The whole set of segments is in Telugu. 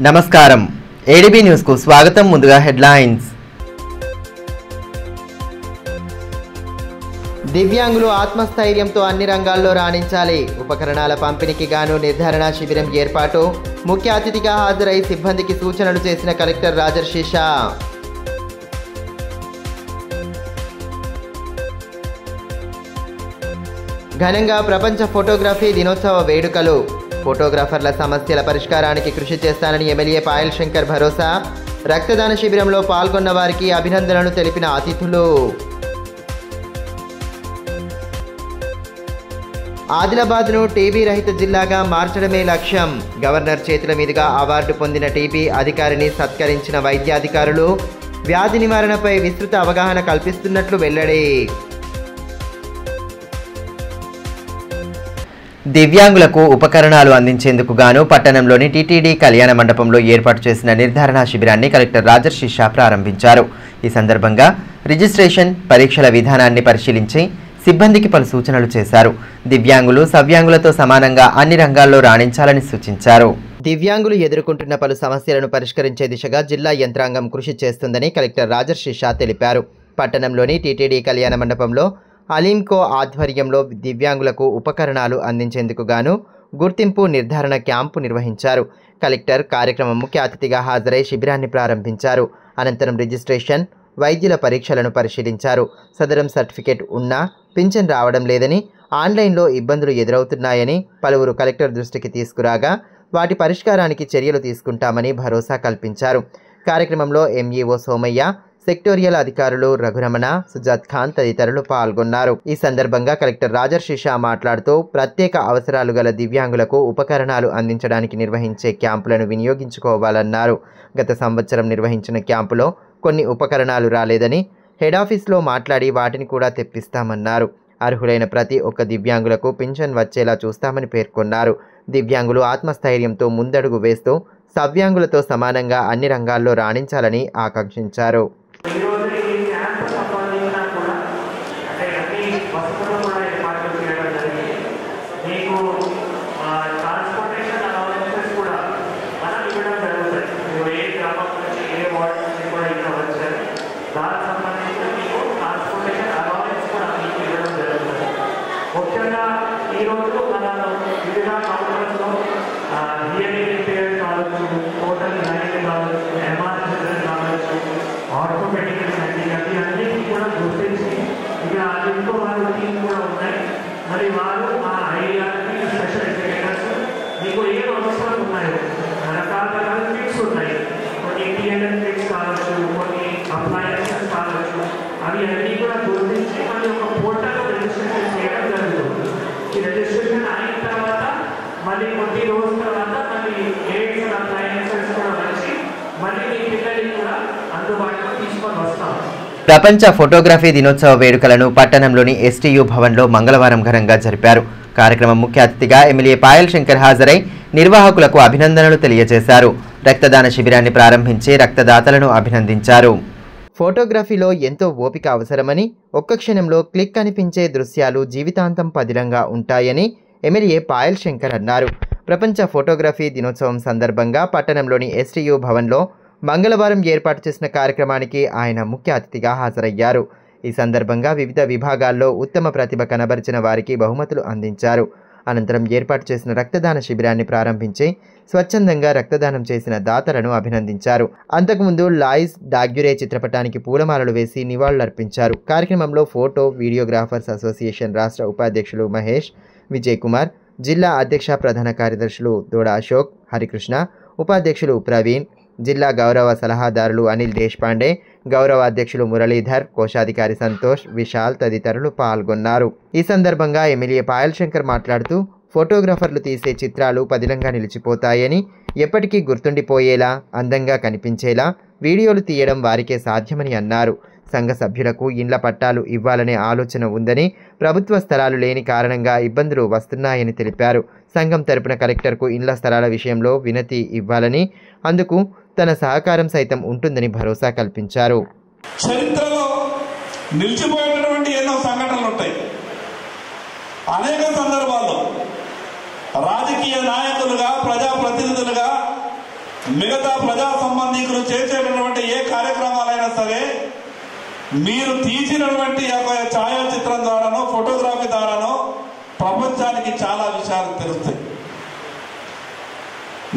నమస్కారం ఏడీబీ న్యూస్ కు స్వాగతం. ముందుగా హెడ్లైన్స్. దివ్యాంగులు ఆత్మస్థైర్యంతో అన్ని రంగాల్లో రాణించాలి. ఉపకరణాల పంపిణీకి గాను నిర్ధారణ శిబిరం ఏర్పాటు. ముఖ్య అతిథిగా హాజరై సిబ్బందికి సూచనలు చేసిన కలెక్టర్ రాజర్షి షా. ఘనంగా ప్రపంచ ఫోటోగ్రఫీ దినోత్సవ వేడుకలు. ఫోటోగ్రాఫర్ల సమస్యల పరిష్కారానికి కృషి చేస్తానని ఎమ్మెల్యే పాయల్ శంకర్ భరోసా. రక్తదాన శిబిరంలో పాల్గొన్న వారికి అభినందనలు తెలిపిన అతిథులు. ఆదిలాబాద్ను టీబీ రహిత జిల్లాగా మార్చడమే లక్ష్యం. గవర్నర్ చేతుల మీదుగా అవార్డు పొందిన టీబీ అధికారిని సత్కరించిన వైద్యాధికారులు. వ్యాధి నివారణపై విస్తృత అవగాహన కల్పిస్తున్నట్లు వెల్లడి. దివ్యాంగులకు ఉపకరణాలు అందించేందుకు గాను పట్టణంలోని టీటీడీ కళ్యాణ మండపంలో ఏర్పాటు చేసిన నిర్ధారణ శిబిరాన్ని కలెక్టర్ రాజర్షి షా ప్రారంభించారు. ఈ సందర్భంగా రిజిస్ట్రేషన్, పరీక్షల విధానాన్ని పరిశీలించి సిబ్బందికి పలు సూచనలు చేశారు. దివ్యాంగులు సవ్యాంగులతో సమానంగా అన్ని రంగాల్లో రాణించాలని సూచించారు. దివ్యాంగులు ఎదుర్కొంటున్న పలు సమస్యలను పరిష్కరించే దిశగా జిల్లా యంత్రాంగం కృషి చేస్తుందని కలెక్టర్ రాజర్షి షా తెలిపారు. పట్టణంలోని టీటీడీ కళ్యాణ మండపంలో అలీంకో ఆధ్వర్యంలో దివ్యాంగులకు ఉపకరణాలు అందించేందుకు గాను గుర్తింపు నిర్ధారణ క్యాంపు నిర్వహించారు. కలెక్టర్ కార్యక్రమం ముఖ్య అతిథిగా హాజరై శిబిరాన్ని ప్రారంభించారు. అనంతరం రిజిస్ట్రేషన్, వైద్యుల పరీక్షలను పరిశీలించారు. సదరం సర్టిఫికేట్ ఉన్నా పింఛన్ రావడం లేదని, ఆన్లైన్లో ఇబ్బందులు ఎదురవుతున్నాయని పలువురు కలెక్టర్ దృష్టికి తీసుకురాగా వాటి పరిష్కారానికి చర్యలు తీసుకుంటామని భరోసా కల్పించారు. కార్యక్రమంలో ఎంఈఓ సోమయ్య, సెక్టోరియల్ అధికారులు రఘురమణ, సుజాత్ ఖాన్ తదితరులు పాల్గొన్నారు. ఈ సందర్భంగా కలెక్టర్ రాజర్షి షా మాట్లాడుతూ ప్రత్యేక అవసరాలు గల దివ్యాంగులకు ఉపకరణాలు అందించడానికి నిర్వహించే క్యాంపులను వినియోగించుకోవాలన్నారు. గత సంవత్సరం నిర్వహించిన క్యాంపులో కొన్ని ఉపకరణాలు రాలేదని హెడ్ ఆఫీస్లో మాట్లాడి వాటిని కూడా తెప్పిస్తామన్నారు. అర్హులైన ప్రతి ఒక్క దివ్యాంగులకు పింఛన్ వచ్చేలా చూస్తామని పేర్కొన్నారు. దివ్యాంగులు ఆత్మస్థైర్యంతో ముందడుగు వేస్తూ సవ్యాంగులతో సమానంగా అన్ని రంగాల్లో రాణించాలని ఆకాంక్షించారు. ముఖ్యంగా ఈరోజు మన వివిధ కౌంటర్స్లో హియరింగ్ రిపేర్ కావచ్చు, టోటల్ లైన్ కావచ్చు, ఎంఆర్ఐ కావచ్చు, ఆర్థోపెడిక్ హ్యాండిక్యాప్ ఇవన్నిటికీ కూడా గుర్తించి ఇక ఇంకో వాళ్ళ టీం కూడా ఉన్నాయి. మరి వారు ఆ ఐడియాకి స్పెషల్ ఎడ్యుకేటర్స్ మీకు ఏం అవసరం ఉన్నాయో రకరకాల కిట్స్ ఉన్నాయి. కొన్ని టీఎన్ఎన్ కిట్స్ కావచ్చు, కొన్ని అప్లయన్సెస్ కావచ్చు, అవి అన్నీ కూడా గుర్తించి మళ్ళీ ఒక పోర్టల్ రిజిస్ట్రేషన్ చేయడం జరుగుతుంది. ఈ రిజిస్ట్రేషన్ అయిన తర్వాత మళ్ళీ కొద్ది రోజుల తర్వాత మళ్ళీ ఎయిడ్స్ అప్లయన్సెస్ కూడా వచ్చి మళ్ళీ మీ పిల్లలకి కూడా అందుబాటులో తీసుకొని వస్తాం. ప్రపంచ ఫోటోగ్రఫీ దినోత్సవ వేడుకలను పట్టణంలోని ఎస్టీయూ భవన్లో మంగళవారం ఘనంగా జరిపారు. కార్యక్రమం ముఖ్య అతిథిగా ఎమ్మెల్యే పాయల్ శంకర్ హాజరై నిర్వాహకులకు అభినందనలు తెలియజేశారు. రక్తదాన శిబిరాన్ని ప్రారంభించి రక్తదాతలను అభినందించారు. ఫోటోగ్రఫీలో ఎంతో ఓపిక అవసరమని, ఒక్క క్షణంలో క్లిక్ అనిపించే దృశ్యాలు జీవితాంతం పదిలంగా ఉంటాయని ఎమ్మెల్యే పాయల్ శంకర్ అన్నారు. ప్రపంచ ఫోటోగ్రఫీ దినోత్సవం సందర్భంగా పట్టణంలోని ఎస్టీయూ భవన్లో మంగళవారం ఏర్పాటు చేసిన కార్యక్రమానికి ఆయన ముఖ్య అతిథిగా హాజరయ్యారు. ఈ సందర్భంగా వివిధ విభాగాల్లో ఉత్తమ ప్రతిభ కనబరిచిన వారికి బహుమతులు అందించారు. అనంతరం ఏర్పాటు చేసిన రక్తదాన శిబిరాన్ని ప్రారంభించి స్వచ్ఛందంగా రక్తదానం చేసిన దాతలను అభినందించారు. అంతకుముందు లాయిస్ డాగ్యురే చిత్రపటానికి పూలమాలలు వేసి నివాళులర్పించారు. కార్యక్రమంలో ఫోటో వీడియోగ్రాఫర్స్ అసోసియేషన్ రాష్ట్ర ఉపాధ్యక్షులు మహేష్, విజయ్ కుమార్, జిల్లా అధ్యక్ష ప్రధాన కార్యదర్శులు దోడ అశోక్, హరికృష్ణ, ఉపాధ్యక్షులు ప్రవీణ్, జిల్లా గౌరవ సలహాదారులు అనిల్ దేశపాండే, గౌరవ అధ్యక్షులు మురళీధర్, కోశాధికారి సంతోష్, విశాల్ తదితరులు పాల్గొన్నారు. ఈ సందర్భంగా ఎమ్మెల్యే పాయల్ శంకర్ మాట్లాడుతూ ఫోటోగ్రాఫర్లు తీసే చిత్రాలు పదిలంగా నిలిచిపోతాయని, ఎప్పటికీ గుర్తుండిపోయేలా అందంగా కనిపించేలా వీడియోలు తీయడం వారికే సాధ్యమని అన్నారు. సంఘ సభ్యులకు ఇండ్ల పట్టాలు ఇవ్వాలనే ఆలోచన ఉందని, ప్రభుత్వ స్థలాలు లేని కారణంగా ఇబ్బందులు వస్తున్నాయని తెలిపారు. సంఘం తరపున కలెక్టర్కు ఇండ్ల స్థలాల విషయంలో వినతి ఇవ్వాలని, అందుకు తన సహకారం సైతం ఉంటుందని భరోసా కల్పించారు. చరిత్రలో నిలిచిపోయినటువంటి ఎన్నో సంఘటనలు ఉంటాయి. అనేక సందర్భాల్లో రాజకీయ నాయకులుగా, ప్రజాప్రతినిధులుగా మిగతా ప్రజా సంబంధికులు చేసేటటువంటి ఏ కార్యక్రమాలైనా సరే మీరు తీసినటువంటి ఛాయాచిత్రం ద్వారానో ఫోటోగ్రఫీ ద్వారానో ప్రపంచానికి చాలా విషయాలు తెలుస్తాయి.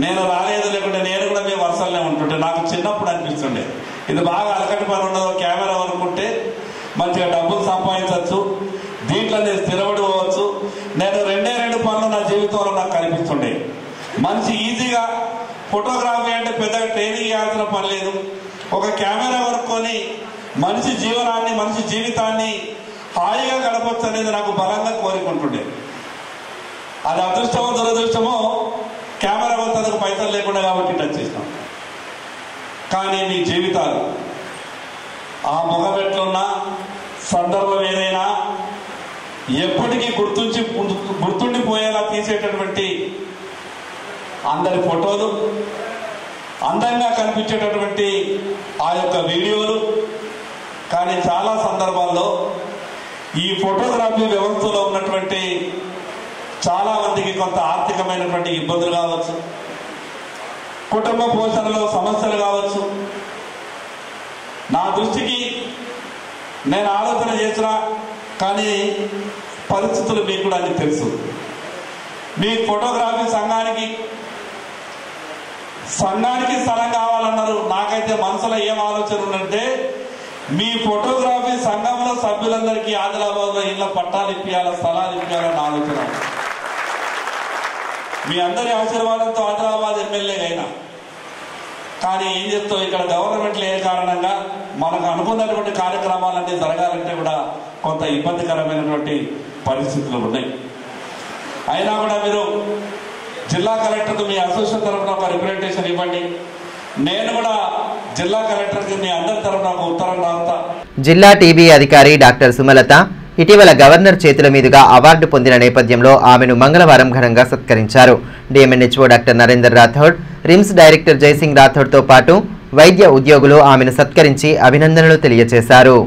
నేను రాలేదు, లేకుంటే నేను కూడా మీ వర్షాలనే ఉంటుంటే నాకు చిన్నప్పుడు అనిపిస్తుండే ఇది బాగా అలకటి పని ఉండదు, కెమెరా వరకుంటే మంచిగా డబ్బులు సంపాదించవచ్చు, దీంట్లో నేను స్థిరపడి పోవచ్చు. నేను రెండు పనులు నా జీవితంలో నాకు కనిపిస్తుండే. మంచి ఈజీగా ఫోటోగ్రఫీ అంటే పెద్దగా ట్రైనింగ్ చేయాల్సిన పని లేదు. ఒక కెమెరా వరకొని మనిషి జీవనాన్ని మనిషి జీవితాన్ని హాయిగా గడపచ్చు అనేది నాకు బలంగా కోరుకుంటుండే. అది అదృష్టమో దురదృష్టమో కెమెరా వరకు పైసలు లేకుండా కాబట్టి టచ్ చేసినాం. కానీ మీ జీవితాలు ఆ మొగబెట్లున్నా సందర్భం ఏదైనా ఎప్పటికీ గుర్తుండిపోయేలా తీసేటటువంటి అందరి ఫోటోలు, అందంగా కనిపించేటటువంటి ఆ యొక్క వీడియోలు. కానీ చాలా సందర్భాల్లో ఈ ఫోటోగ్రఫీ వ్యవస్థలో ఉన్నటువంటి చాలా మందికి కొంత ఆర్థికమైనటువంటి ఇబ్బందులు కావచ్చు, కుటుంబ పోషణలో సమస్యలు కావచ్చు. నా దృష్టికి నేను ఆలోచన చేసినా కానీ పరిస్థితులు మీకు కూడా అన్ని తెలుసు. మీ ఫోటోగ్రఫీ సంఘానికి స్థలం కావాలన్నారు. నాకైతే మనసులో ఏం ఆలోచన ఉందంటే మీ ఫోటోగ్రఫీ సంఘంలో సభ్యులందరికీ ఆదిలాబాద్లో ఇళ్ళ పట్టాలు ఇప్పియాలా, స్థలాలు ఇప్పియాలని ఆలోచన. మీ అందరి ఆశీర్వాదంతో ఆదిలాబాద్ ఎమ్మెల్యే అయినా. కానీ ఏం చెప్తావు, ఇక్కడ గవర్నమెంట్ లేని కారణంగా మనకు అనుకున్నటువంటి కార్యక్రమాలన్నీ జరగాలంటే కూడా కొంత ఇబ్బందికరమైనటువంటి పరిస్థితులు ఉన్నాయి. అయినా కూడా మీరు జిల్లా కలెక్టర్కు మీ అసోసియేషన్ తరఫున ఒక రిప్రజెంటేషన్ ఇవ్వండి. నేను కూడా జిల్లా కలెక్టర్కి మీ అందరి తరఫున ఒక ఉత్తరం రాస్తా. జిల్లా టీబీ అధికారి డాక్టర్ సుమలత ఇటీవల గవర్నర్ చేతుల మీదుగా అవార్డు పొందిన నేపథ్యంలో ఆమెను మంగళవారం ఘనంగా సత్కరించారు. DMNHO doctor Narender Rathod, RIMS director Jayasingh రాథోడ్తో పాటు వైద్య ఉద్యోగులు ఆమెను సత్కరించి అభినందనలు తెలియజేశారు.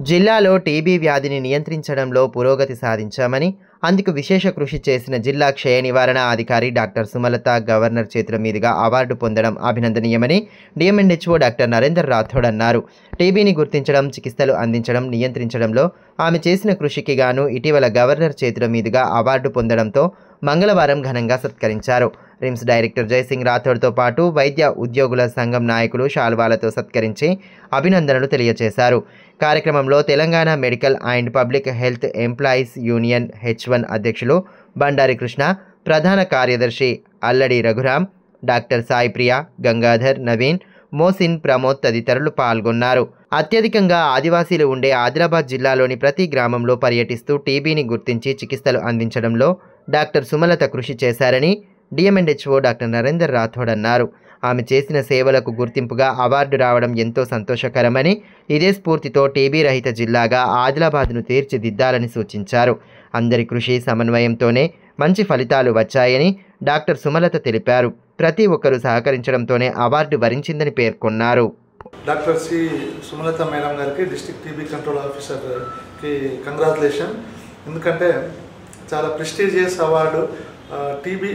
జిల్లాలో టీబీ వ్యాధిని నియంత్రించడంలో పురోగతి సాధించామని, అందుకు విశేష కృషి చేసిన జిల్లా క్షయ నివారణ అధికారి డాక్టర్ సుమలత గవర్నర్ చేతుల మీదుగా అవార్డు పొందడం అభినందనీయమని డిఎంఎన్హెచ్ఓ డాక్టర్ నరేందర్ రాథోడ్ అన్నారు. టీబీని గుర్తించడం, చికిత్సలు అందించడం, నియంత్రించడంలో ఆమె చేసిన కృషికి గాను ఇటీవల గవర్నర్ చేతుల మీదుగా అవార్డు పొందడంతో మంగళవారం ఘనంగా సత్కరించారు. రిమ్స్ డైరెక్టర్ జయసింగ్ రాథోడ్తో పాటు వైద్య ఉద్యోగుల సంఘం నాయకులు శాల్వాలతో సత్కరించి అభినందనలు తెలియజేశారు. కార్యక్రమంలో Telangana medical and public health employees union H1 అధ్యక్షులు బండారి కృష్ణ, ప్రధాన కార్యదర్శి అల్లడి రఘురాం, డాక్టర్ సాయిప్రియ, గంగాధర్, నవీన్, మోసిన్, ప్రమోద్ తదితరులు పాల్గొన్నారు. అత్యధికంగా ఆదివాసీలు ఉండే ఆదిలాబాద్ జిల్లాలోని ప్రతి గ్రామంలో పర్యటిస్తూ టీబీని గుర్తించి చికిత్సలు అందించడంలో డాక్టర్ సుమలత కృషి చేశారని డిఎంఎన్హెచ్ఓ డాక్టర్ నరేందర్ రాథోడ్ అన్నారు. ఆమె చేసిన సేవలకు గుర్తింపుగా అవార్డు రావడం ఎంతో సంతోషకరమని, ఇదే స్ఫూర్తితో టీబీ రహిత జిల్లాగా ఆదిలాబాద్ను తీర్చిదిద్దాలని సూచించారు. అందరి కృషి సమన్వయంతోనే మంచి ఫలితాలు వచ్చాయని డాక్టర్ సుమలత తెలిపారు. ప్రతి ఒక్కరూ సహకరించడంతోనే అవార్డు వరించిందని పేర్కొన్నారు. డాక్టర్ సి సుమలత మేడం గారికి, డిస్ట్రిక్ట్ టీబీ కంట్రోల్ ఆఫీసర్కి కంగ్రాచులేషన్. ఎందుకంటే చాలా prestigious award. TB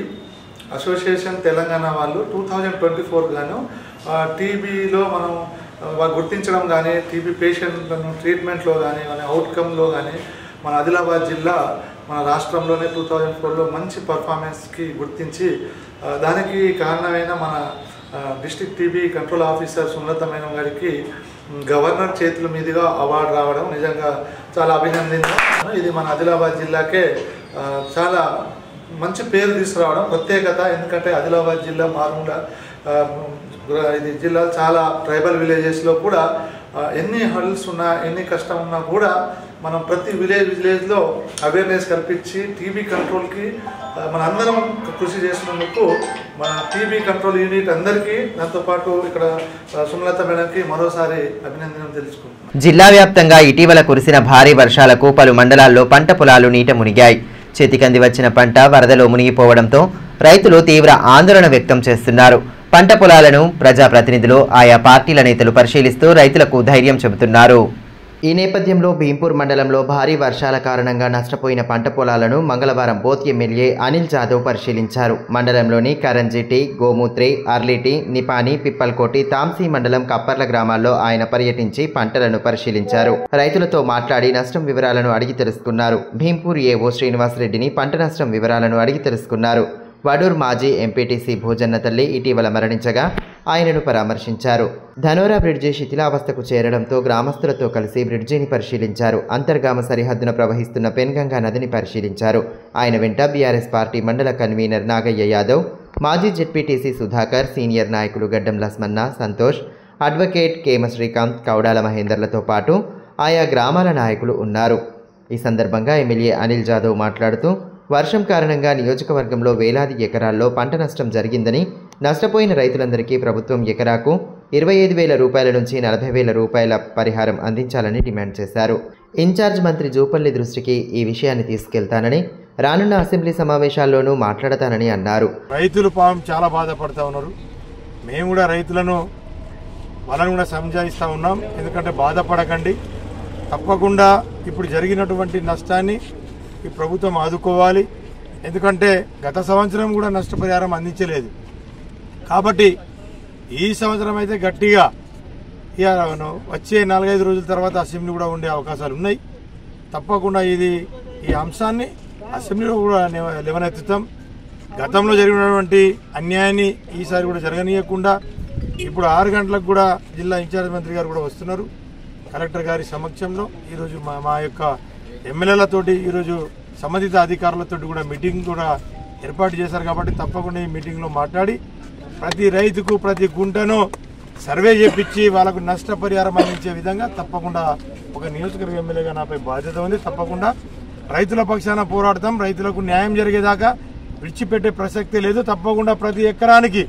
association Telangana వాళ్ళు 2024 గాను టీబీలో మనం గుర్తించడం కానీ, టీబీ పేషెంట్లను ట్రీట్మెంట్లో కానీ, మన అవుట్కమ్లో కానీ మన ఆదిలాబాద్ జిల్లా మన రాష్ట్రంలోనే 2004లో మంచి పర్ఫార్మెన్స్కి గుర్తించి, దానికి కారణమైన మన district TB control officer Sumalatha madam గారికి గవర్నర్ చేతుల మీదుగా అవార్డు రావడం నిజంగా చాలా అభినందనీయం. ఇది మన ఆదిలాబాద్ జిల్లాకే చాలా మంచి పేరు తీసుకురావడం ప్రత్యేకత. ఎందుకంటే ఆదిలాబాద్ జిల్లా మారుమూల ఇది జిల్లా చాలా ట్రైబల్ విలేజెస్లో కూడా ఎన్ని హర్డల్స్ ఉన్నా, ఎన్ని కష్టం ఉన్నా కూడా మనం ప్రతి విలేజ్లో అవేర్నెస్ కల్పించి టీబీ కంట్రోల్కి మన అందరం కృషి చేసినందుకు మన టీబీ కంట్రోల్ యూనిట్ అందరికీ, దాంతోపాటు ఇక్కడ సుమలత మేడంకి మరోసారి అభినందనలు తెలుసుకుంటున్నాం. జిల్లా వ్యాప్తంగా ఇటీవల కురిసిన భారీ వర్షాలకు పలు మండలాల్లో పంట పొలాలు నీట మునిగాయి. చేతికంది వచ్చిన పంట వరదలో మునిగిపోవడంతో రైతులు తీవ్ర ఆందోళన వ్యక్తం చేస్తున్నారు. పంట పొలాలను ప్రజాప్రతినిధులు, ఆయా పార్టీల నేతలు పరిశీలిస్తూ రైతులకు ధైర్యం చెబుతున్నారు. ఈ నేపథ్యంలో భీంపూర్ మండలంలో భారీ వర్షాల కారణంగా నష్టపోయిన పంట పొలాలను మంగళవారం బోత్ ఎమ్మెల్యే అనిల్ జాదవ్ పరిశీలించారు. మండలంలోని కరంజిటి, గోమూత్రి, అర్లిటి, నిపాని, పిప్పల్కోటి, తాంసీ మండలం కప్పర్ల గ్రామాల్లో ఆయన పర్యటించి పంటలను పరిశీలించారు. రైతులతో మాట్లాడి నష్టం వివరాలను అడిగి తెలుసుకున్నారు. భీంపూర్ ఏఓ శ్రీనివాసరెడ్డిని పంట నష్టం వివరాలను అడిగి తెలుసుకున్నారు. వడూర్ మాజీ ఎంపీటీసీ భోజన్న తల్లి ఇటీవల మరణించగా ఆయనను పరామర్శించారు. ధనోరా బ్రిడ్జి శిథిలావస్థకు చేరడంతో గ్రామస్తులతో కలిసి బ్రిడ్జిని పరిశీలించారు. అంతర్గామ సరిహద్దున ప్రవహిస్తున్న పెన్గంగా నదిని పరిశీలించారు. ఆయన వెంట బీఆర్ఎస్ పార్టీ మండల కన్వీనర్ నాగయ్య యాదవ్, మాజీ జెడ్పీటీసీ సుధాకర్, సీనియర్ నాయకులు గడ్డం లస్మన్న, సంతోష్, అడ్వకేట్ కేమ శ్రీకాంత్, కౌడాల మహేందర్లతో పాటు ఆయా గ్రామాల నాయకులు ఉన్నారు. ఈ సందర్భంగా ఎమ్మెల్యే అనిల్ జాదవ్ మాట్లాడుతూ వర్షం కారణంగా నియోజకవర్గంలో వేలాది ఎకరాల్లో పంట నష్టం జరిగిందని, నష్టపోయిన రైతులందరికీ ప్రభుత్వం ఎకరాకు 25,000 రూపాయల నుంచి 40,000 రూపాయల పరిహారం అందించాలని డిమాండ్ చేశారు. ఇన్ఛార్జ్ మంత్రి జూపల్లి దృష్టికి ఈ విషయాన్ని తీసుకెళ్తానని, రానున్న అసెంబ్లీ సమావేశాల్లోనూ మాట్లాడతానని అన్నారు. రైతులు పాపం చాలా బాధపడతా ఉన్నారు. మేము కూడా రైతులను వాళ్ళని కూడా సంజాయిస్తూ ఉన్నాం. ఎందుకంటే బాధపడకండి, తప్పకుండా ఇప్పుడు జరిగినటువంటి నష్టాన్ని ఈ ప్రభుత్వం ఆదుకోవాలి. ఎందుకంటే గత సంవత్సరం కూడా నష్టపరిహారం అందించలేదు. కాబట్టి ఈ సంవత్సరం అయితే గట్టిగా వచ్చే 4-5 రోజుల తర్వాత అసెంబ్లీ కూడా ఉండే అవకాశాలు ఉన్నాయి. తప్పకుండా ఈ అంశాన్ని అసెంబ్లీలో కూడా లేవనెత్తుతాం. గతంలో జరిగినటువంటి అన్యాయాన్ని ఈసారి కూడా జరగనీయకుండా ఇప్పుడు 6 గంటలకు కూడా జిల్లా ఇన్ఛార్జ్ మంత్రి గారు కూడా వస్తున్నారు. కలెక్టర్ గారి సమక్షంలో ఈరోజు మా యొక్క ఎమ్మెల్యేలతోటి ఈరోజు సంబంధిత అధికారులతో కూడా మీటింగ్ కూడా ఏర్పాటు చేశారు. కాబట్టి తప్పకుండా ఈ మీటింగ్లో మాట్లాడి ప్రతి రైతుకు ప్రతి గుంటను సర్వే చేపించి వాళ్ళకు నష్టపరిహారం అందించే విధంగా తప్పకుండా ఒక నియోజకవర్గ ఎమ్మెల్యేగా నాపై బాధ్యత ఉంది. తప్పకుండా రైతుల పక్షాన పోరాడతాం. రైతులకు న్యాయం జరిగేదాకా విడిచిపెట్టే ప్రసక్తే లేదు. తప్పకుండా ప్రతి ఎకరానికి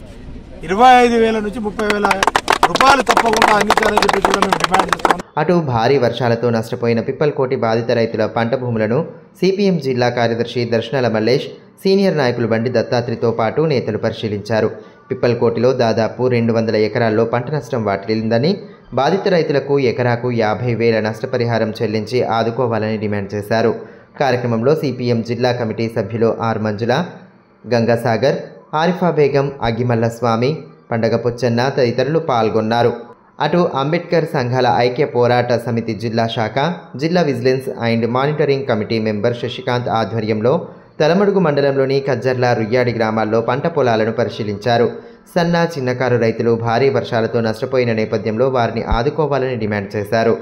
25,000 నుంచి 30,000 రూపాయలు తప్పకుండా అందించాలని చెప్పి కూడా మేము డిమాండ్ చేస్తాం. అటు భారీ వర్షాలతో నష్టపోయిన పిప్పల్కోటి బాధిత రైతుల పంట భూములను సిపిఎం జిల్లా కార్యదర్శి దర్శనాల మల్లేష్, సీనియర్ నాయకులు బండి దత్తాత్రితో పాటు నేతలు పరిశీలించారు. పిప్పల్కోటిలో దాదాపు 200 ఎకరాల్లో పంట నష్టం వాటిల్లిందని, బాధిత రైతులకు ఎకరాకు 50,000 నష్టపరిహారం చెల్లించి ఆదుకోవాలని డిమాండ్ చేశారు. కార్యక్రమంలో సిపిఎం జిల్లా కమిటీ సభ్యులు ఆర్ మంజుల, గంగాసాగర్, ఆరిఫా బేగం, అగ్గిమల్ల స్వామి, పండగ పొచ్చన్న తదితరులు పాల్గొన్నారు. అటు అంబేద్కర్ సంఘాల ఐక్య పోరాట సమితి జిల్లా శాఖ, జిల్లా vigilance and monitoring committee member Sasikanth ఆధ్వర్యంలో తలమడుగు మండలంలోని కజ్జర్ల, రుయ్యాడి గ్రామాల్లో పంట పొలాలను పరిశీలించారు. సన్న, చిన్నకారు రైతులు భారీ వర్షాలతో నష్టపోయిన నేపథ్యంలో వారిని ఆదుకోవాలని డిమాండ్ చేశారు.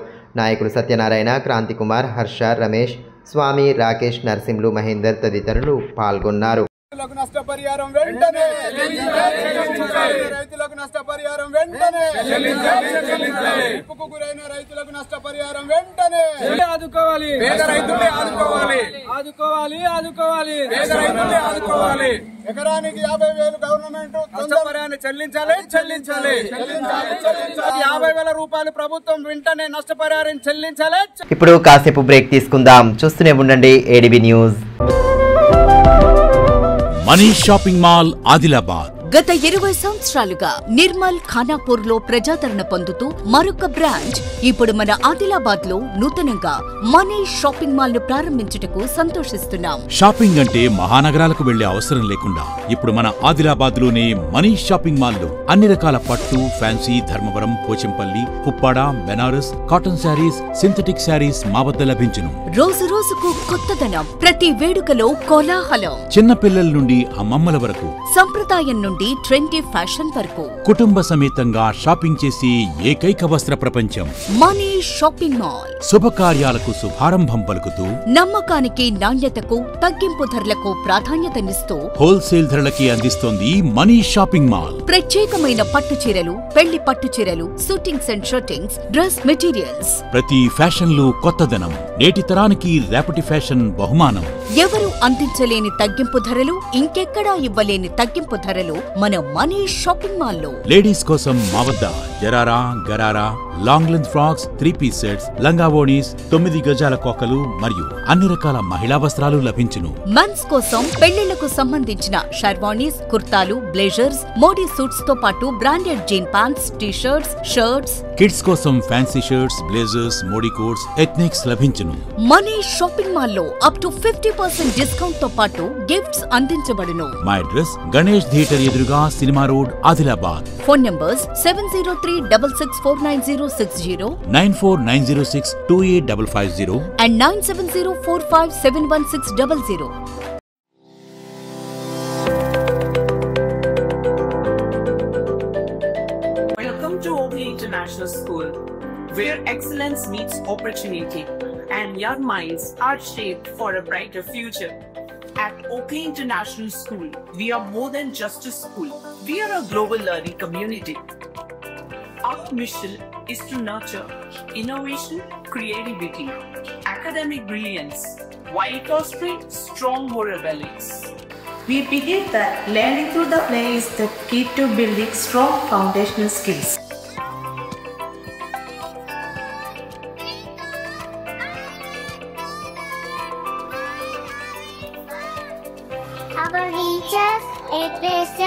నాయకులు సత్యనారాయణ, క్రాంతికుమార్, హర్ష, రమేష్, స్వామి, రాకేష్, నర్సింహులు, మహేందర్ తదితరులు పాల్గొన్నారు. రైతులకు నష్టపరిహారం వెంటనే రైతులకు నష్టపరిహారం వెంటనే ఇప్పుకు గురైన రైతులకు నష్టపరిహారం వెంటనే ఆదుకోవాలి. పేద రైతుల్ని ఆదుకోవాలి, ఆదుకోవాలి, ఆదుకోవాలి, పేద రైతుల్ని ఆదుకోవాలి. ఎకరానికి 50,000 గవర్నమెంట్ నష్టపరిహారాన్ని చెల్లించాలి, చెల్లించాలి, చెల్లించాలి, చెల్లించాలి. 50,000 రూపాయలు ప్రభుత్వం వెంటనే నష్టపరిహారం చెల్లించాలి. ఇప్పుడు కాసేపు బ్రేక్ తీసుకుందాం. చూస్తూనే ఉండండి ADB news. Manish shopping mall Adilabad గత 20 సంవత్సరాలుగా నిర్మల్, ఖానాపూర్ లో ప్రజాదరణ పొందుతూ మరొక బ్రాంచ్ ఇప్పుడు మన ఆదిలాబాద్ లో నూతనంగా మనీష్ షాపింగ్ మాల్ ను ప్రారంభించుటకు సంతోషిస్తున్నాం. షాపింగ్ అంటే మహానగరాలకు వెళ్లే అవసరం లేకుండా ఇప్పుడు మన ఆదిలాబాద్ లోనే మనీష్ షాపింగ్ మాల్ లో అన్ని రకాల పట్టు, fancy, Dharmavaram, Pochampally, Uppada, Banaras, cotton sarees, synthetic sarees మా వద్ద లభించును. రోజు రోజుకు కొత్తదనం, ప్రతి వేడుకలో కోలాహలం. చిన్న పిల్లల నుండి అమ్మమ్మల వరకు, సంప్రదాయం నుండి ట్రెండీ ఫ్యాషన్ వరకు కుటుంబ సమేతంగా షాపింగ్ చేసి ఏకైక వస్త్ర ప్రపంచం మనీష్ షాపింగ్ మాల్. శుభకార్యాలకు శుభారంభం పలుకుతూ, నమ్మకానికి, నాణ్యతకు, తగ్గింపు ధరలకు ప్రాధాన్యతనిస్తూ హోల్సేల్ ధరలకి అందిస్తోంది మనీష్ షాపింగ్ మాల్. ప్రత్యేకమైన పట్టు చీరలు, పెళ్లి పట్టు చీరలు, shootings and shootings, dress materials. ప్రతి ఫ్యాషన్ లో కొత్తదనం, నేటి తరానికి రేపటి ఫ్యాషన్ బహుమానం. ఎవరు అందించలేని తగ్గింపు ధరలు, ఇంకెక్కడా ఇవ్వలేని తగ్గింపు ధరలు మన మనీష్ షాపింగ్ మాల్ లో. లేడీస్ కోసం మా వద్ద జరారా, gharara, long length frocks, 3-piece sets, లంగావోణీస్, 9 గజాల కోకలు మరియు అన్ని రకాల మహిళా వస్త్రాలు లభించును. మెన్స్ కోసం పెళ్లిళ్లకు సంబంధించిన షర్వానీస్, కుర్తాలు, బ్లేజర్స్, మోడీ సూట్స్ తో పాటు branded jean pants, T-shirts, shirts. Kids కోసం fancy shirts, blazers, Modi coats, ethnics లభించును. మనీష్ షాపింగ్ మాల్ లో అప్ టు 50% డిస్కౌంట్ తో పాటు గిఫ్ట్స్ అందించబడును. మా అడ్రస్ గణేష్ థియేటర్ ఎదురుగా, cinema road, Adilabad. Phone numbers 70366496060 9490628550 and 9704571600. Welcome to Oakley International School, where excellence meets opportunity and young minds are shaped for a brighter future. At Oakley International School, we are more than just a school. We are a global learning community. Our mission is to nurture innovation, creativity, academic brilliance, while fostering strong moral values. We believe that learning through the play is the key to building strong foundational skills. Our teachers encourage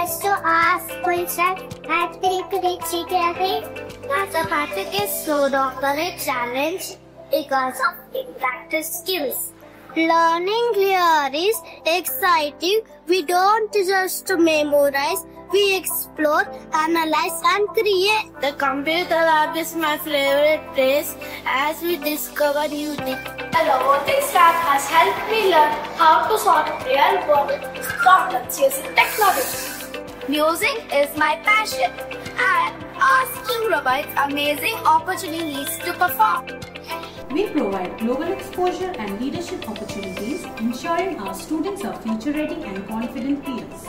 us to ask questions and think critically. The practice is so doubly challenge because of practice skills. Learning here is exciting. We don't just memorize, we explore, analyze and create. The computer lab is my favorite place as we discover new things. The robotics lab has helped me learn how to solve real world problems using technology. Music is my passion and our school provides amazing opportunities to perform. We provide global exposure and leadership opportunities, ensuring our students are future-ready and confident peers.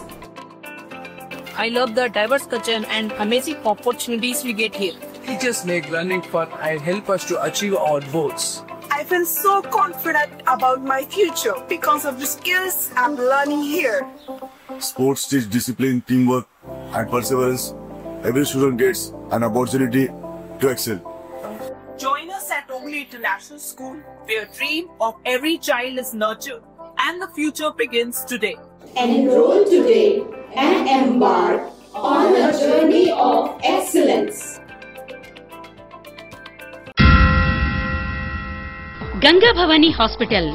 I love the diverse culture and amazing opportunities we get here. Teachers make learning fun and help us to achieve our goals. I feel so confident about my future because of the skills I'm learning here. Sports teach discipline, teamwork, and perseverance. Every student gets an opportunity to excel. Join us at Oakley International School, where dream of every child is nurtured and the future begins today. Enroll today and embark on a journey of excellence. Ganga Bhavani hospital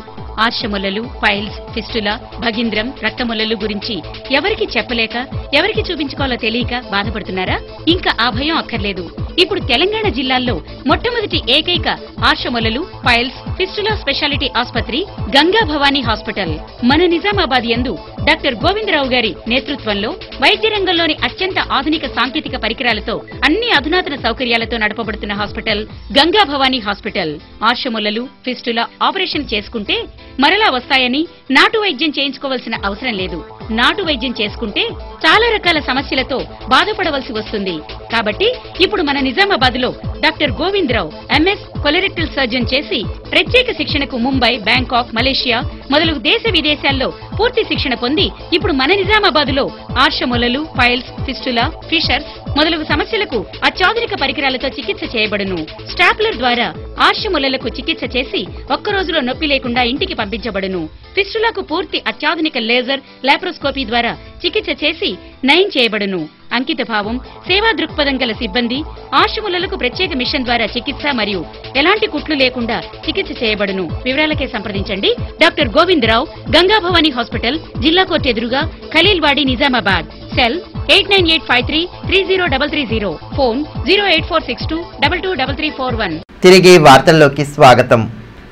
ఆశ్రములలు, పైల్స్, ఫిస్టులా, భగింద్రం, రక్తములలు గురించి ఎవరికి చెప్పలేక, ఎవరికి చూపించుకోవాలో తెలియక బాధపడుతున్నారా? ఇంకా ఆ భయం అక్కర్లేదు. ఇప్పుడు తెలంగాణ జిల్లాల్లో మొట్టమొదటి ఏకైక ఆశ్రములలు, పైల్స్, ఫిస్టులా స్పెషాలిటీ ఆసుపత్రి గంగా భవానీ హాస్పిటల్ మన నిజామాబాద్ యందు డాక్టర్ గోవిందరావు గారి నేతృత్వంలో వైద్య రంగంలోని అత్యంత ఆధునిక సాంకేతిక పరికరాలతో అన్ని అధునాతన సౌకర్యాలతో నడపబడుతున్న హాస్పిటల్ గంగా భవానీ హాస్పిటల్. ఆశ్రములలు, ఫిస్టులా ఆపరేషన్ చేసుకుంటే మరలా వస్తాయని నాటు వైద్యం చేయించుకోవాల్సిన అవసరం లేదు. నాటు వైద్యం చేసుకుంటే చాలా రకాల సమస్యలతో బాధపడవలసి వస్తుంది. కాబట్టి ఇప్పుడు మన నిజామాబాద్ లో doctor Govindarao MS colorectal surgeon చేసి ప్రత్యేక శిక్షణకు ముంబై, బ్యాంకాక్, మలేషియా మొదలగు దేశ విదేశాల్లో పూర్తి శిక్షణ పొంది ఇప్పుడు మన నిజామాబాద్ లో ఆర్షములలు, పైల్స్, ఫిస్టులా, ఫిషర్స్ మొదలగు సమస్యలకు అత్యాధునిక పరికరాలతో చికిత్స చేయబడును. స్టాప్లర్ ద్వారా ఆర్షములలకు చికిత్స చేసి ఒక్క రోజులో నొప్పి లేకుండా ఇంటికి పంపించబడును. ఫిస్టులకు పూర్తి అత్యాధునిక లేజర్, లాప్రోస్కోపీ ద్వారా చికిత్స చేసి నయం చేయబడును. అంకిత భావం, సేవా దృక్పథం గల సిబ్బంది, ఆశ్రములకు ప్రత్యేక మిషన్ ద్వారా చికిత్స మరియు ఎలాంటి కుట్లు లేకుండా చికిత్స చేయబడును. వివరాలకే సంప్రదించండి డాక్టర్ గోవిందరావు, గంగా భవానీ హాస్పిటల్, జిల్లా కోర్టు ఎదురుగా, ఖలీల్వాడి, నిజామాబాద్. సెల్ 8985330330. ఫోన్ 08462223341. తిరిగి వార్తల్లోకి స్వాగతం.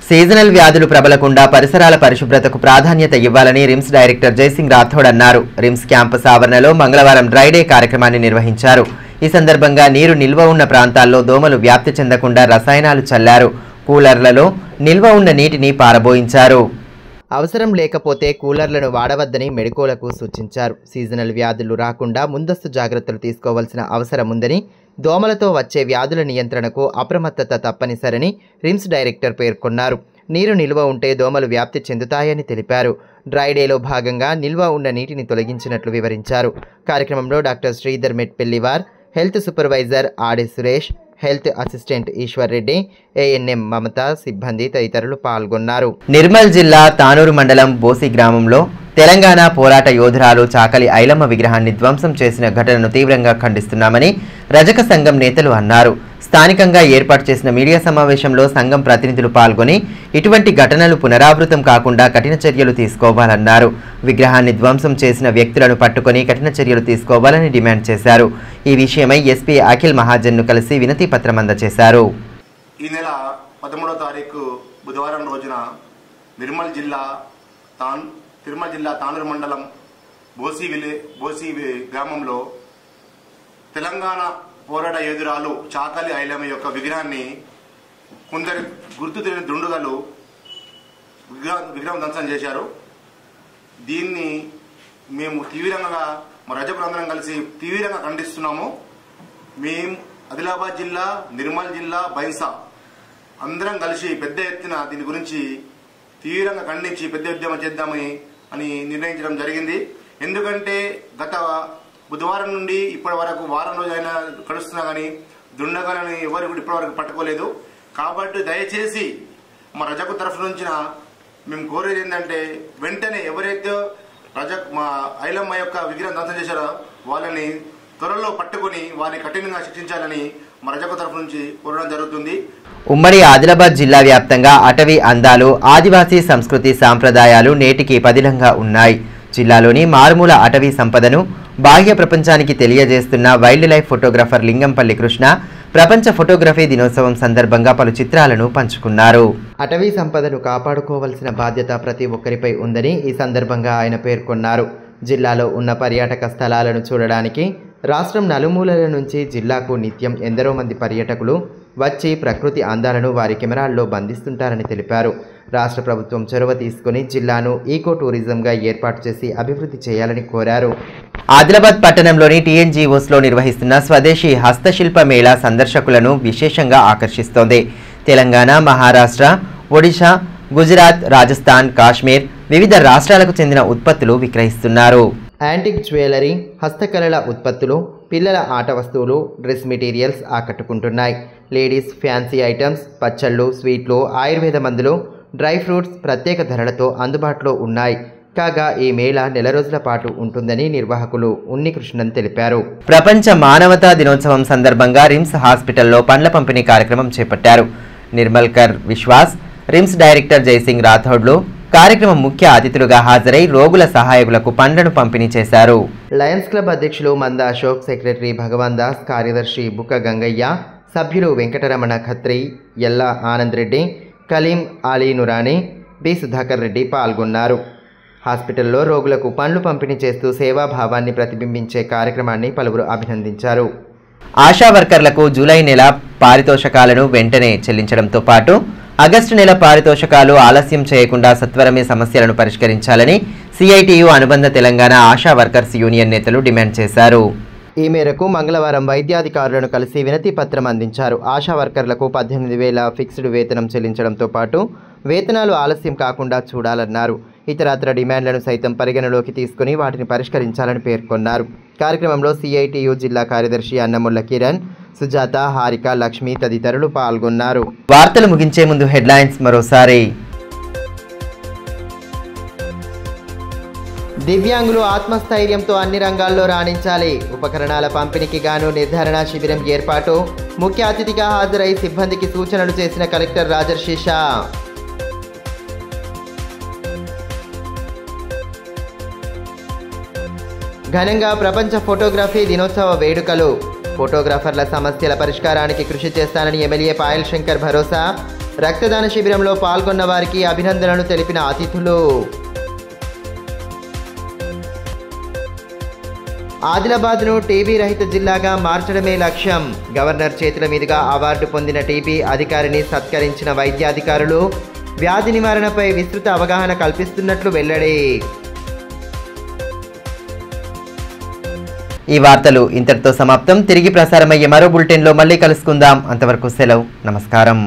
సీజనల్ వ్యాధులు ప్రబలకుండా పరిసరాల పరిశుభ్రతకు ప్రాధాన్యత ఇవ్వాలని రిమ్స్ డైరెక్టర్ జయసింగ్ రాథోడ్ అన్నారు. రిమ్స్ క్యాంపస్ ఆవరణలో మంగళవారం డ్రైడే కార్యక్రమాన్ని నిర్వహించారు. ఈ సందర్భంగా నీరు నిల్వ ఉన్న ప్రాంతాల్లో దోమలు వ్యాప్తి చెందకుండా రసాయనాలు చల్లారు. కూలర్లలో నిల్వ ఉన్న నీటిని పారబోయించారు. అవసరం లేకపోతే కూలర్లను వాడవద్దని మెడికోలకు సూచించారు. సీజనల్ వ్యాధులు రాకుండా ముందస్తు జాగ్రత్తలు తీసుకోవాల్సిన అవసరం ఉందని, దోమలతో వచ్చే వ్యాధుల నియంత్రణకు అప్రమత్తత తప్పనిసరని రిమ్స్ డైరెక్టర్ పేర్కొన్నారు. నీరు నిల్వ ఉంటే దోమలు వ్యాప్తి చెందుతాయని తెలిపారు. డ్రైడేలో భాగంగా నిల్వ ఉన్న నీటిని తొలగించినట్లు వివరించారు. కార్యక్రమంలో doctor Sridhar Metpelliwar, health supervisor Ade Suresh, health assistant Eshwar Reddy, ANM Mamata సిబ్బంది తదితరులు పాల్గొన్నారు. నిర్మల్ జిల్లా తానూరు మండలం బోసి గ్రామంలో తెలంగాణ పోరాట యోధురాలు చాకలి ఐలమ్మ విగ్రహాన్ని ధ్వంసం చేసిన ఘటనను తీవ్రంగా ఖండిస్తున్నామని రజక సంఘం నేతలు అన్నారు. స్థానికంగా ఏర్పాటు చేసిన మీడియా సమావేశంలో సంఘం ప్రతినిధులు పాల్గొని ఇటువంటి ఘటనలు పునరావృతం కాకుండా కఠిన చర్యలు తీసుకోవాలన్నారు. విగ్రహాన్ని ధ్వంసం చేసిన వ్యక్తులను పట్టుకొని కఠిన చర్యలు తీసుకోవాలని డిమాండ్ చేశారు. ఈ విషయమై ఎస్పీ అఖిల్ మహాజన్ను కలిసి వినతి పత్రం అందజేశారు. ఈ నెల 13వ తారీఖు బుధవారం రోజున నిర్మల్ జిల్లా తానూరు మండలం బోసి గ్రామంలో తెలంగాణ పోరాట యోధురాలు చాకలి ఐలమ్మ యొక్క విగ్రహాన్ని కొందరు గుర్తు తెలియని దుండుగలు విగ్రహం ధ్వంసం చేశారు. దీన్ని మేము తీవ్రంగా మా రజకులందరం కలిసి తీవ్రంగా ఖండిస్తున్నాము. మేము ఆదిలాబాద్ జిల్లా, నిర్మల్ జిల్లా, బైన్సా అందరం కలిసి పెద్ద ఎత్తున దీని గురించి తీవ్రంగా ఖండించి పెద్ద ఉద్యమం చేద్దామని నిర్ణయించడం జరిగింది. ఎందుకంటే గత బుధవారం నుండి ఇప్పటి వరకు వారం రోజులైనా గడుస్తున్నా కానీ దుండగాలని ఎవరు ఇప్పటి వరకు పట్టుకోలేదు. కాబట్టి దయచేసి మా రజకు తరఫు నుంచి మేము కోరేది ఏంటంటే వెంటనే ఎవరైతే మా ఐలమ్మ యొక్క విగ్రహం ధ్వంసం చేశారో వాళ్ళని త్వరలో పట్టుకుని వారిని కఠినంగా శిక్షించాలని మా రజకు తరఫు నుంచి కోరడం జరుగుతుంది. ఉమ్మడి ఆదిలాబాద్ జిల్లా వ్యాప్తంగా అటవీ అందాలు, ఆదివాసీ సంస్కృతి సాంప్రదాయాలు నేటికి పదిలంగా ఉన్నాయి. జిల్లాలోని మారుమూల అటవీ సంపదను బాహ్య ప్రపంచానికి తెలియజేస్తున్న wildlife photographer Lingampally Krishna ప్రపంచ ఫోటోగ్రఫీ దినోత్సవం సందర్భంగా పలు చిత్రాలను పంచుకున్నారు. అటవీ సంపదను కాపాడుకోవాల్సిన బాధ్యత ప్రతి ఒక్కరిపై ఉందని ఈ సందర్భంగా ఆయన పేర్కొన్నారు. జిల్లాలో ఉన్న పర్యాటక స్థలాలను చూడడానికి రాష్ట్రం నలుమూలల నుంచి జిల్లాకు నిత్యం ఎందరో మంది పర్యాటకులు వచ్చి ప్రకృతి అందాలను వారి కెమెరాల్లో బంధిస్తుంటారని తెలిపారు. రాష్ట్ర ప్రభుత్వం చొరవ తీసుకుని జిల్లాను ఈకో టూరిజంగా ఏర్పాటు చేసి అభివృద్ధి చేయాలని కోరారు. ఆదిలాబాద్ పట్టణంలోని టీఎన్జీఓస్లో నిర్వహిస్తున్న స్వదేశీ హస్తశిల్ప మేళా సందర్శకులను విశేషంగా ఆకర్షిస్తోంది. తెలంగాణ, మహారాష్ట్ర, ఒడిశా, గుజరాత్, రాజస్థాన్, కాశ్మీర్ వివిధ రాష్ట్రాలకు చెందిన ఉత్పత్తులు విక్రయిస్తున్నారు. యాంటిక్ జ్యువెలరీ, హస్తకళల ఉత్పత్తులు, పిల్లల ఆట వస్తువులు, డ్రెస్ మెటీరియల్స్ ఆకట్టుకుంటున్నాయి. లేడీస్ ఫ్యాన్సీ ఐటమ్స్, పచ్చళ్ళు, స్వీట్లు, ఆయుర్వేద మందులు, డ్రై ఫ్రూట్స్ ప్రత్యేక ధరలతో అందుబాటులో ఉన్నాయి. కాగా ఈ మేళా నెల రోజుల పాటు ఉంటుందని నిర్వాహకులు ఉన్నికృష్ణన్ తెలిపారు. ప్రపంచ మానవతా దినోత్సవం సందర్భంగా రిమ్స్ హాస్పిటల్లో పండ్ల పంపిణీ కార్యక్రమం చేపట్టారు. నిర్మల్కర్ విశ్వాస్, రిమ్స్ డైరెక్టర్ జైసింగ్ రాథోడ్లు కార్యక్రమం ముఖ్య అతిథులుగా హాజరై రోగుల సహాయకులకు పండ్లను పంపిణీ చేశారు. లయన్స్ క్లబ్ అధ్యక్షులు మంద అశోక్, సెక్రటరీ భగవాన్ దాస్, కార్యదర్శి బుక్క గంగయ్య, సభ్యులు వెంకటరమణ ఖత్రి, ఎల్ల ఆనంద్ రెడ్డి, కలీం అలీ నురానీ, బి సుధాకర్ రెడ్డి పాల్గొన్నారు. హాస్పిటల్లో రోగులకు పండ్లు పంపిణీ చేస్తూ సేవాభావాన్ని ప్రతిబింబించే కార్యక్రమాన్ని పలువురు అభినందించారు. ఆశా వర్కర్లకు జూలై నెల పారితోషకాలను వెంటనే చెల్లించడంతో పాటు ఆగస్టు నెల పారితోషకాలు ఆలస్యం చేయకుండా సత్వరమే సమస్యలను పరిష్కరించాలని సిఐటియు అనుబంధ తెలంగాణ ఆశా వర్కర్స్ యూనియన్ నేతలు డిమాండ్ చేశారు. ఈ మేరకు మంగళవారం వైద్యాధికారులను కలిసి వినతి పత్రం అందించారు. ఆశా వర్కర్లకు 18,000 ఫిక్స్డ్ వేతనం చెల్లించడంతో పాటు వేతనాలు ఆలస్యం కాకుండా చూడాలన్నారు. ఇతరత్ర డిమాండ్లను సైతం పరిగణలోకి తీసుకుని వాటిని పరిష్కరించాలని పేర్కొన్నారు. కార్యక్రమంలో సిఐటియు జిల్లా కార్యదర్శి అన్నముల్ల కిరణ్, సుజాత, హారిక, లక్ష్మి తదితరులు పాల్గొన్నారు. వార్తలు ముగించే ముందు హెడ్లైన్స్ మరోసారి. దివ్యాంగులు ఆత్మస్థైర్యంతో అన్ని రంగాల్లో రాణించాలి. ఉపకరణాల పంపిణీకి గాను నిర్ధారణ శిబిరం ఏర్పాటు. ముఖ్య అతిథిగా హాజరై సిబ్బందికి సూచనలు చేసిన కలెక్టర్ రాజర్షి షా. ఘనంగా ప్రపంచ ఫోటోగ్రఫీ దినోత్సవ వేడుకలు. ఫోటోగ్రాఫర్ల సమస్యల పరిష్కారానికి కృషి చేస్తానని ఎమ్మెల్యే పాయల్ శంకర్ భరోసా. రక్తదాన శిబిరంలో పాల్గొన్న వారికి అభినందనలు తెలిపిన అతిథులు. ఆదిలాబాద్ను టీబీ రహిత జిల్లాగా మార్చడమే లక్ష్యం. గవర్నర్ చేతుల మీదుగా అవార్డు పొందిన టీబీ అధికారిని సత్కరించిన వైద్యాధికారులు. వ్యాధి నివారణపై విస్తృత అవగాహన కల్పిస్తున్నట్లు వెల్లడి. ఈ వార్తలు ఇంతటితో సమాప్తం. తిరిగి ప్రసారమయ్యే మరో బులెటిన్లో మళ్ళీ కలుసుకుందాం. అంతవరకు సెలవు. నమస్కారం.